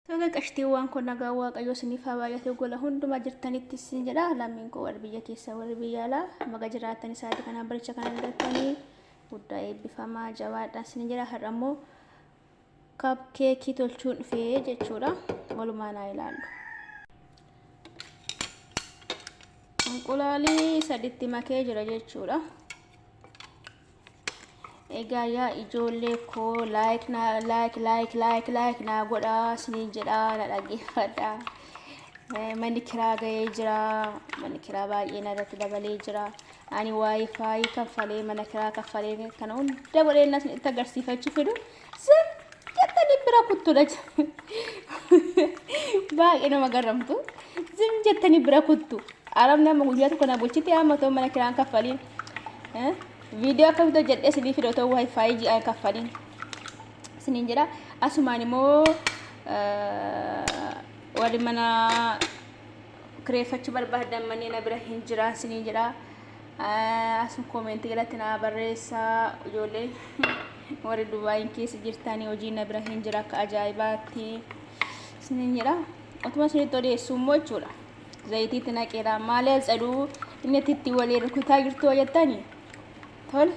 Toga qashtiiwwan kun nagaa waaqayyo isiniif haa baay'atu gola hundumaa jirtanitti isin jedha lammiin koo warri biyya keessa warri biyya alaa maga jiraatan isaati kanaan baricha kana argatanii guddaa eebbifamaa jabaadhaan isin jedha har'a immoo kaap keekii tolchuun dhufee jechuudha walumaa naa ilaallu. Inqulaalii sadiitti makee jira jechuudha. Egaa yaa ijoollee koo like na godha isiniin jedha na dhaggeeffadha. Manni kiraa ga'ee jira, manni kiraa baay'ee narratti dabalee jira. Ani wifi kaffalee mana kiraa kaffalee kana hunda godhee itti agarsiifachuu fidu sin jettanii bira kuttudha. Baay'ee nama garamtu sin jettanii bira kuttu. Aram nama guyyaa tokko na bulchite amma ta'u mana kiraan kaffaliin. Video akka bituu jedhee sinii fidoo ta'u wifi ji'a kaffaliin siniin jedha. Asumaan immoo warri mana kireeffachuu barbaadan manneen na bira hin jiran siniin jedha. Asum koomentii jalatti na barreessaa ijoollee warri Dubaayin keessa jirtanii hojii na bira hin jira akka ajaa'ibaatti siniin jedha. Otuma isinitti odeessuu immoo jechuudha. Zayitiitti naqeera maaliif jedhu inni itti walii rukutaa jirtu jettanii. Tol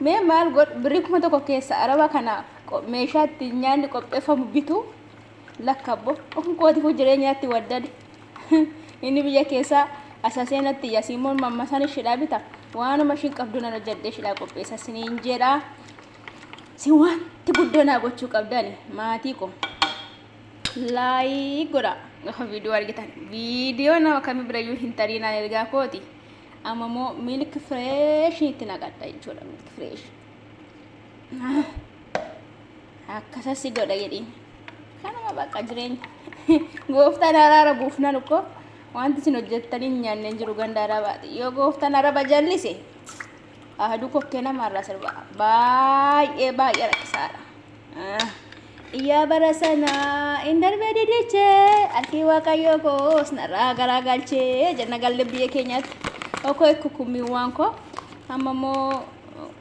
mee maal god birrii kuma tokko keessa araba kana meeshaatti nyaanni qopheeffamu bitu lakkabbo onkooti jireenyaatti waddade inni biyya keessa asaseenatti yasiimoon mammasan shidhaa bita waanuma shin qabdu na hojjedhee shidhaa qopheessa siniin jedha. Si wanti guddoo naa gochuu qabdani maatii ko laayik godha gaafa viidiyoo argitan viidiyoo nama kamii birayyuu hin tariinaan ergaa kooti. Amma moo milk fresh itti naqadha jechuudha. Milk fresh akkasatti godha jedhiin kanuma bakka jireenya gooftaan araara buufnan uko wanti isin hojjettanii nyaanne jiru ganda arabaati yoo gooftaan araba jallise ahadu kokkee namarraa sirba baay'ee rakkisaadha. Iyyaa bara sanaa hin darbee didichee harki waaqayyoo koos narraa garaagalchee jenna galle biyya keenyaatti. Okoy kukumi wanko amma mo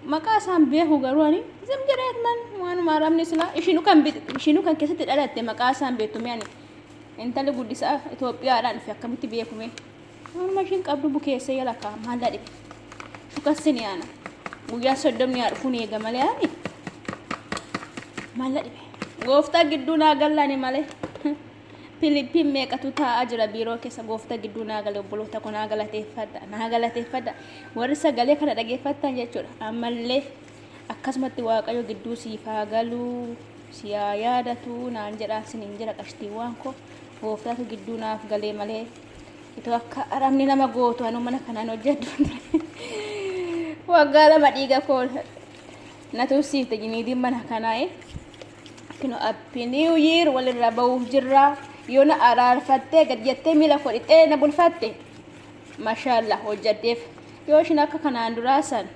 maka sambe hugarwani zim jeret man wan maram nisla ishinu kan kesati dalatte maka sambe tumyani entale gudisa Ethiopia dan fi akamiti be kume on mashin qabdu bukese yala ka mandadi shukasini ana buya soddom ni arfuni gamale ani mandadi gofta gidduna gallani male Philippine meeqatu taa'aa jira biiroo keessa gooftaa gidduu naa galee obboloota koo naa galateeffadha warri sagalee kana dhageeffattan jechuudha. Ammallee akkasumatti waaqayyo gidduu siif haa galuu si haa yaadatu naan jedha siniin jira qashtiiwwan koo gooftaatu gidduu naaf galee malee itoo akka aramni nama gootu anu mana kanaan hojjedhu waggaa lama dhiiga koo na tuusiifte jiniidiin mana kanaa kino happy new year walirra ba'uuf jirra. Yoona araarfattee gad jettee miila kodhitee na bulfatte mashallah hojjaddeef yoo ishin akka kanaan duraasan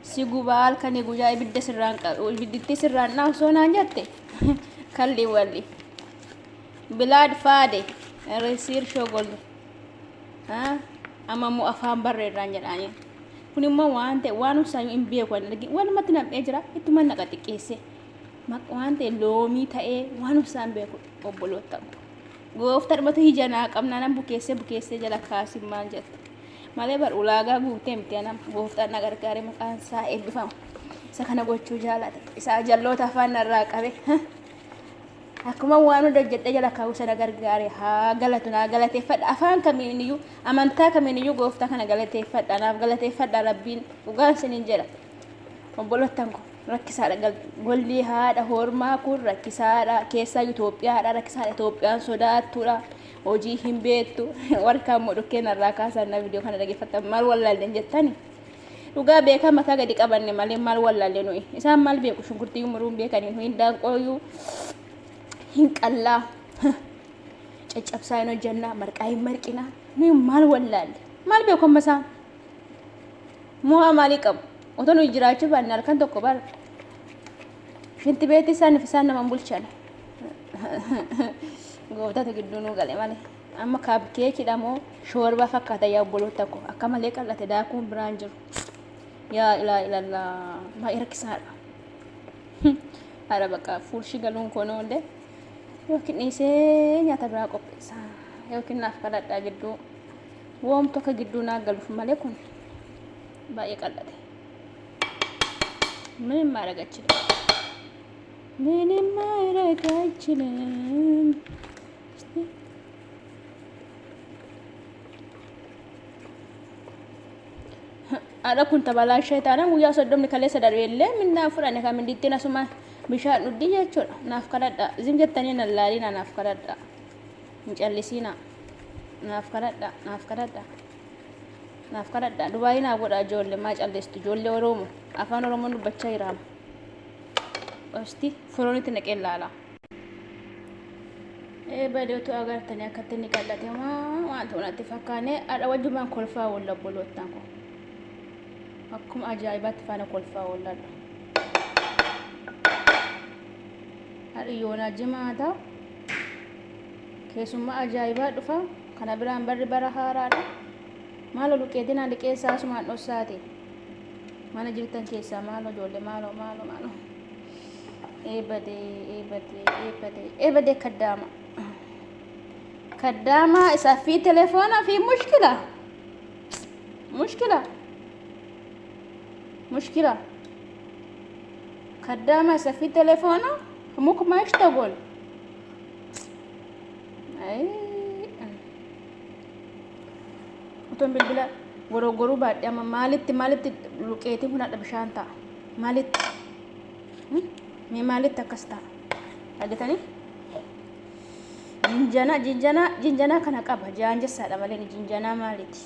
si gubaa halkanii guyyaa ibidditti sirraan naasoo naan jette kalli walli bilaad faade resiir shogol amma mu afaan barreerraan jedhaanii kun immoo waan ta'e waan usaayyuu hin beeku walumatti nam'ee jira ittuma naqa xiqqeesse waan ta'e loomii ta'ee waan usaan beeku obboloota gooftaan dhumatu hijanaa qabna nan bukeesse jala kaasin maal jette malee bar ulaagaa guutee miti anam gooftaan na gargaare maqaan isaa eebbifamu isa kana gochuu jaalata isaa jalloota afaan narraa qabe akkuma waan hunda hojjedhe jala kaa'u sana gargaare haa galatu naa galateeffadha afaan kamiiniyyuu amantaa kamiiniyyuu gooftaa kana galateeffadha naaf galateeffadha rabbiin dhugaan siniin jedha obboloottan ko rakkisaadha golli haadha hormaa kun rakkisaadha keessa Itoophiyaadha rakkisaadha Itoophiyaan sodaattuudha hojii hin beektu warkaan modhokkee narraa kaasan na viidiyoo kana dhageeffatan maal wallaalleen jettani dhugaa beekaa mataa gadi qabanne malee maal wallaalle nuyi isaan maal beeku shunkurtii umuruun beekanii nuyi daanqooyyuu hin qallaa caccabsaa hin hojjannaa marqaa hin marqinaa nuyi maal wallaalle maal beeku amma isaan mu'aa maalii qabu otoo nuyi jiraachuu baanne halkan tokko bara shinti beetti isaan nama bulchan gooftaatu gidduu nuu gale malee amma kaap keekidha moo shoorba fakkaata yaa obboloota koo akka malee qallate daakuun biraan jiru yaa ilaalaa baay'ee rakkisaadha. Ara bakka fuulshi galuun konoonde yookiin dhiisee nyaata biraa qopheessa yookiin naaf kadhadhaa gidduu woomtu akka gidduu naa galuuf malee kun baay'ee qal'ate. ምንም ማድረግ አልችልም። ምንም ማድረግ አልችልም። አረ ኩንተ ባላን ሸይጣና ሙያ ሰዶምኒ ከሌ ሰዳር የለም እና ፍራኔ ካምንዲቴና ሱማ ቢሻን ኑዲ ጀቾ ናፍ ከዳዳ ዝም ጀተኒ ነላሊና ናፍ ከዳዳ እንጨልሲና ናፍ ከዳዳ ናፍ ከዳዳ ዱባይና ጎዳ ጆል ማጨልስቱ ጆል ኦሮሞ afaan oromoon dubbachaa jiraama. Osti foroonitti naqeen laala. Badeetu agartanii akkatti inni qal'ate waan ta'uunatti fakkaane adha wajjumaan kolfaa walla bolootaan kun akkuma ajaa'ibaatti faana kolfaa walladha. Hadhiyyoonaa jimaata keessummaa ajaa'ibaa dhufa kana biraan barri bara haaraadha. Maalo luqeetinaa liqeessaa sumaan dhossaati. Mana jirtan keessa maalo ijoollee maalo eebade kaddaama isaa fi telefoonaa fi mushkila kaddaama isaa fi telefoonaa mukuma ishtagol uton bilbila gorogoro baadhi amma maalitti luqeetiin kun hadha bishaan ta'a maalitti mee maalitti akkas ta'a argitanii jinjana kana qaba jaanjessaadha malee jinjanaa maalitti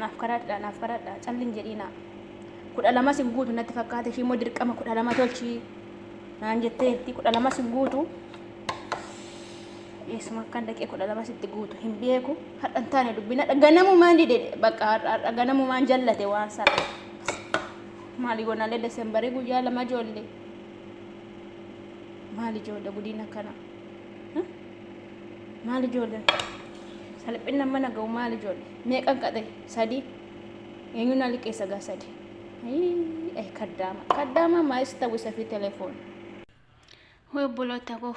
naaf kadhadha callin jedhiina 12 sin guutu natti fakkaate ishii immoo dirqama 12 tolchi naan jetteetti 12 sin guutu Isma kan dake ko dala masitti guutu hin beeku hadhan taane dubbina dhaganamu maan dide bakka dhaganamu maan jallate waan sara maali gonaale Desembar guyyaa lama jolle maali jolle gudina kana maali jolle salphina mana gaw maali jolle meeqan qade sadi eenyuna liqeessa ga sadi ay kaddaama maayista wisa fi telefoon hoy bolota ko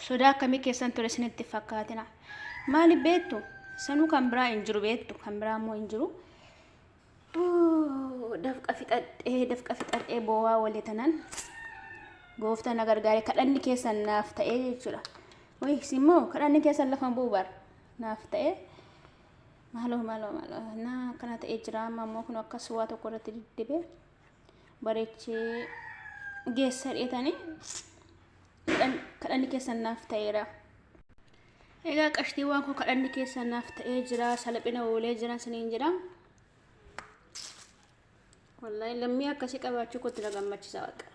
sodaa akkamii keessan ture isinitti fakkaatina maali beektu sanuu kan biraa hin jiru beektu kan biraa immoo hin jiru dafqa fixadhee boo'aa walee tanan gooftaan gargaaree kadhanni keessan naaf ta'ee jechuudha wayis immoo kadhanni keessan lafan buubar naaf ta'ee maaloo naa kana ta'ee jira amma immoo kun akkas waa tokko irratti diddibee bareechee geessa dheetanii kadhanni keessan naaf ta'eera. Egaa qashtiiwwan kun kadhanni keessan naaf ta'ee jira salphina oolee jiran siniin jedha. Wallahi lammii akkasii qabaachuu kootti na gammachiisa waaqa.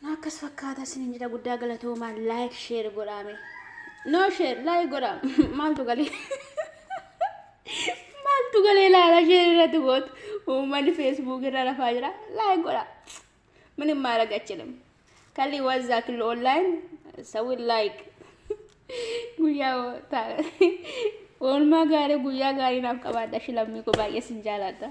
Na akkas fakkaata siniin jedha guddaa galatoomaa like share godhaame. No share like godhaam maaltu galee laala share irratti gootu uummanni Facebook irra rafaa jira like godhaa. ምንም ማድረግ አልችልም ካሊ ወዛ ክል ኦንላይን ሰው ላይክ ጉያው ታ ኦልማ ጋር ጉያ ጋር ናፍቀባዳሽ ለሚቆ ባየስ እንጃላታ